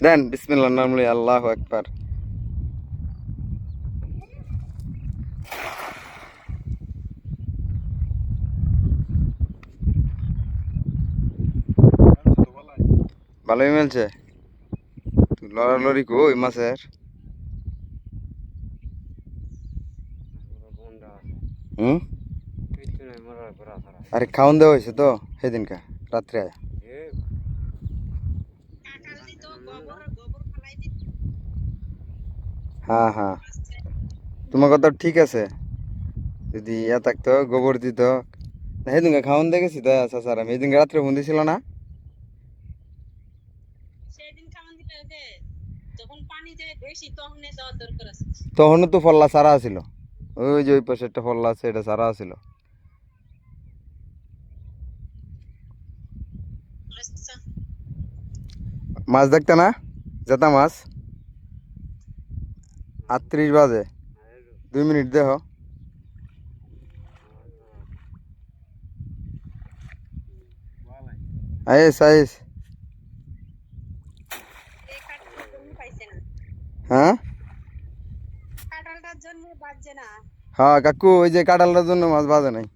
দেন বিসমিল্লাহ নাম লই, আল্লাহু আকবার। ভালোই মেলছে। লড়ালড়ি কই মাছের? হুম। আরে খাওন দেওয়া হয়েছে তো সেদিনকা রাত্রে। হ্যাঁ হ্যাঁ, তোমার কথা ঠিক আছে। যদি ইয়া থাকতো গোবর দিত। না, সেদিনকে খাওন দিয়ে গেছি তো চাচার আমি, সেদিনকে রাত্রে ফোন দিছিল না? তখনও তো ফল্লা সারা আছিল। ওই যে ওই পাশে একটা ফল্লা আছে, এটা সারা আছিল। মাছ দেখতে না? জেতা মাছ 38 বাজে, 2 মিনিট দেখো। আইস আইস। হ্যাঁ হ্যাঁ কাকু, ওই যে কাঁঠালটার জন্য মাছ বাজে নাই।